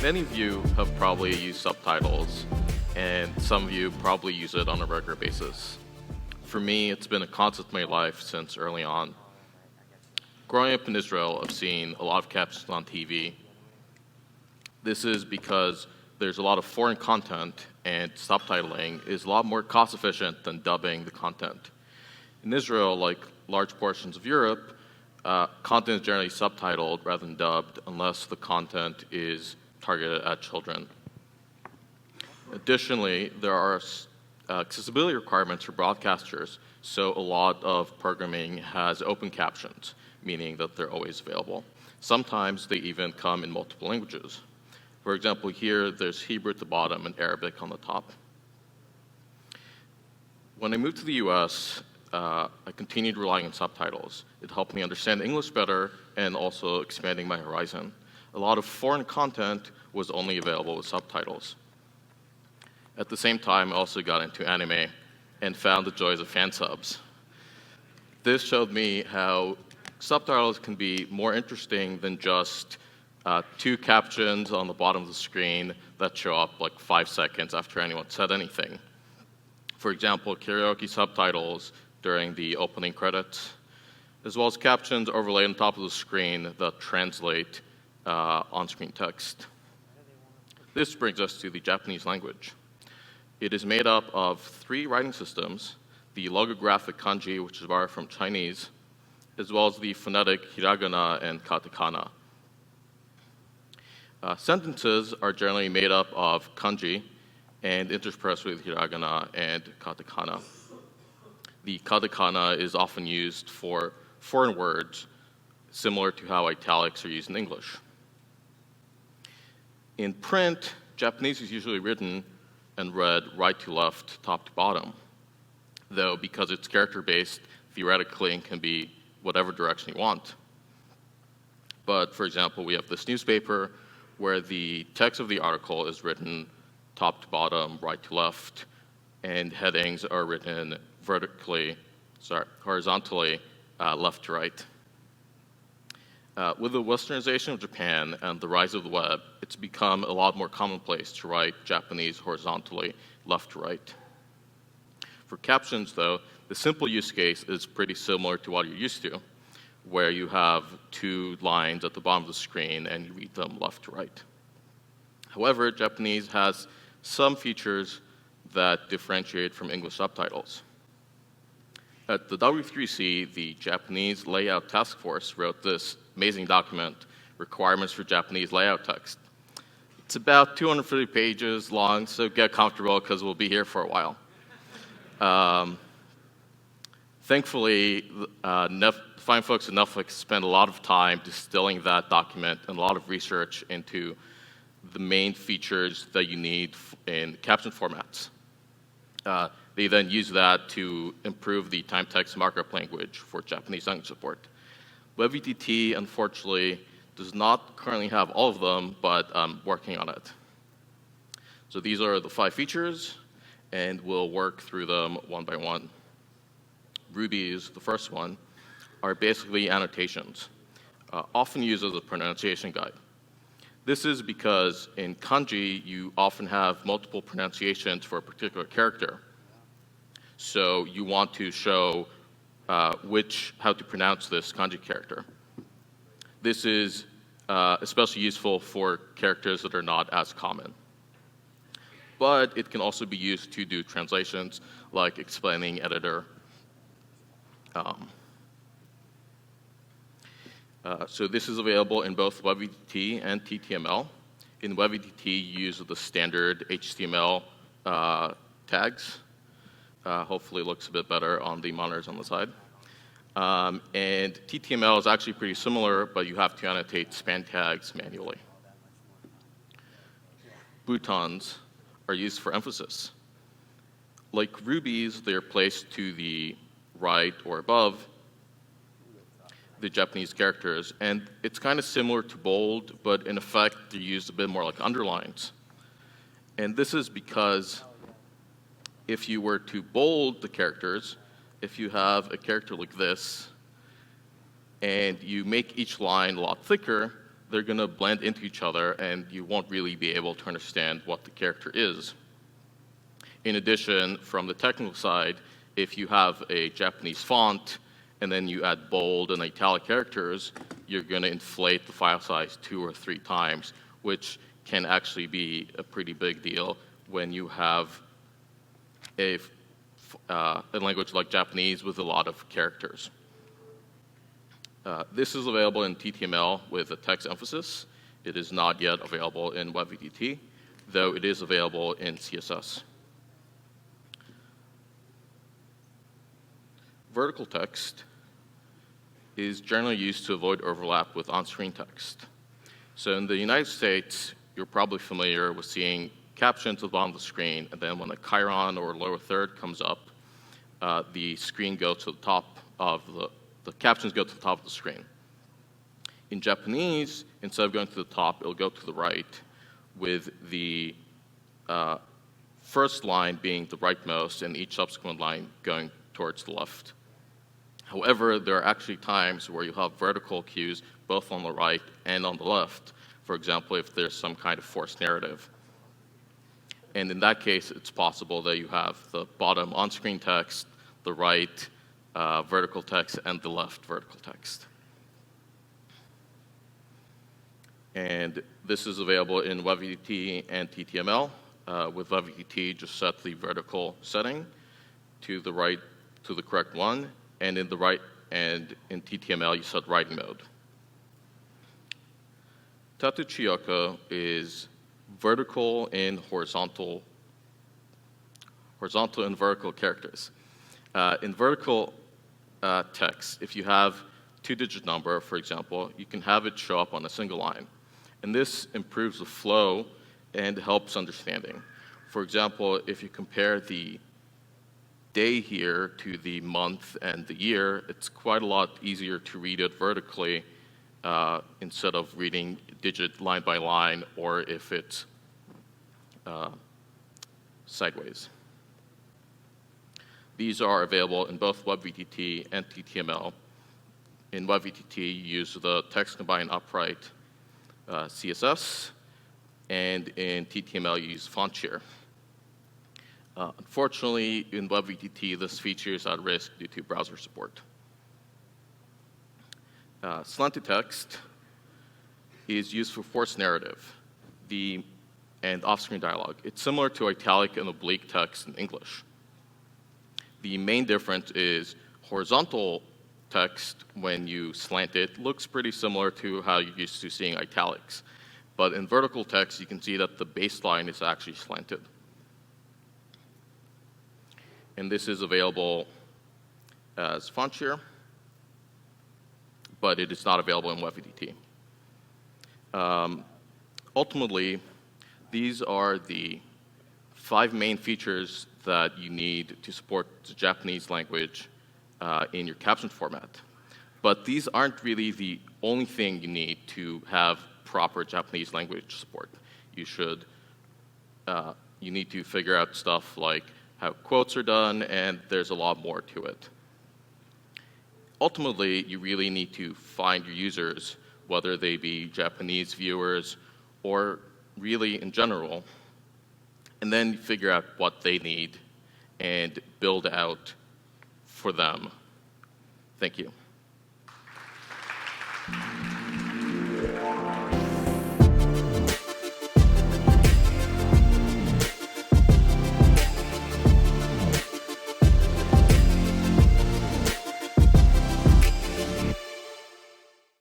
Many of you have probably used subtitles, and some of you probably use it on a regular basis. For me, it's been a constant in my life since early on. Growing up in Israel, I've seen a lot of captions on TV. This is because there's a lot of foreign content, and subtitling is a lot more cost efficient than dubbing the content. In Israel, like large portions of Europe, content is generally subtitled rather than dubbed unless the content is targeted at children. Additionally, there are accessibility requirements for broadcasters, so a lot of programming has open captions, meaning that they're always available. Sometimes they even come in multiple languages. For example, here there's Hebrew at the bottom and Arabic on the top. When I moved to the US, I continued relying on subtitles. It helped me understand English better and also expanding my horizon. A lot of foreign content was only available with subtitles. At the same time, I also got into anime and found the joys of fan subs. This showed me how subtitles can be more interesting than just two captions on the bottom of the screen that show up like 5 seconds after anyone said anything. For example, karaoke subtitles during the opening credits, as well as captions overlaid on top of the screen that translate on-screen text. This brings us to the Japanese language. It is made up of 3 writing systems: the logographic kanji, which is borrowed from Chinese, as well as the phonetic hiragana and katakana. Sentences are generally made up of kanji and interspersed with hiragana and katakana. The katakana is often used for foreign words, similar to how italics are used in English. In print, Japanese is usually written and read right to left, top to bottom, though because it's character-based, theoretically it can be whatever direction you want. But for example, we have this newspaper where the text of the article is written top to bottom, right to left, and headings are written horizontally, left to right. With the westernization of Japan and the rise of the web, it's become a lot more commonplace to write Japanese horizontally, left to right. For captions, though, the simple use case is pretty similar to what you're used to, where you have 2 lines at the bottom of the screen and you read them left to right. However, Japanese has some features that differentiate from English subtitles. At the W3C, the Japanese Layout Task Force wrote this amazing document, Requirements for Japanese Layout Text. It's about 250 pages long, so get comfortable because we'll be here for a while. Thankfully, fine folks at Netflix spent a lot of time distilling that document and a lot of research into the main features that you need in caption formats. They then use that to improve the time text markup language for Japanese language support. WebVTT, unfortunately, does not currently have all of them, but I'm working on it. So these are the 5 features, and we'll work through them one by one. Rubies, the first one, are basically annotations, often used as a pronunciation guide. This is because in kanji, you often have multiple pronunciations for a particular character. So you want to show how to pronounce this kanji character. This is especially useful for characters that are not as common. But it can also be used to do translations, like explaining editor. So this is available in both WebVTT and TTML. In WebVTT, you use the standard HTML tags. Hopefully it looks a bit better on the monitors on the side. And TTML is actually pretty similar, but you have to annotate span tags manually. Boutons are used for emphasis. Like rubies, they're placed to the right or above the Japanese characters, and it's kind of similar to bold, but in effect, they're used a bit more like underlines. And this is because if you were to bold the characters, if you have a character like this, and you make each line a lot thicker, they're going to blend into each other, and you won't really be able to understand what the character is. In addition, from the technical side, if you have a Japanese font and then you add bold and italic characters, you're going to inflate the file size 2 or 3 times, which can actually be a pretty big deal when you have a language like Japanese with a lot of characters. This is available in TTML with a text emphasis. It is not yet available in WebVTT, though it is available in CSS. Vertical text is generally used to avoid overlap with on-screen text. So in the United States, you're probably familiar with seeing captions at the bottom of the screen, and then when a chyron or lower third comes up, the screen goes to the top of the captions go to the top of the screen. In Japanese, instead of going to the top, it'll go to the right, with the first line being the rightmost and each subsequent line going towards the left. However, there are actually times where you have vertical cues both on the right and on the left. For example, if there's some kind of forced narrative. And in that case, it's possible that you have the bottom on-screen text, the right vertical text, and the left vertical text. And this is available in WebVTT and TTML. With WebVTT, just set the vertical setting to the right, to the correct one, and in TTML, you set writing mode. Tatu Chiyoko is vertical and horizontal and vertical characters. In vertical text, if you have 2-digit number, for example, you can have it show up on a single line. And this improves the flow and helps understanding. For example, if you compare the day here to the month and the year, it's quite a lot easier to read it vertically instead of reading digit line by line, or if it's sideways. These are available in both WebVTT and TTML. In WebVTT, you use the text combined upright CSS, and in TTML, you use font shear. Unfortunately, in WebVTT, this feature is at risk due to browser support. Slant Text is used for forced narrative and off-screen dialogue. It's similar to italic and oblique text in English. The main difference is horizontal text, when you slant it, looks pretty similar to how you're used to seeing italics. But in vertical text, you can see that the baseline is actually slanted. And this is available as font shear, but it is not available in WebVTT. Ultimately, these are the 5 main features that you need to support the Japanese language in your caption format. But these aren't really the only thing you need to have proper Japanese language support. You need to figure out stuff like how quotes are done, and there's a lot more to it. Ultimately, you really need to find your users, whether they be Japanese viewers or really in general, and then figure out what they need and build out for them. Thank you.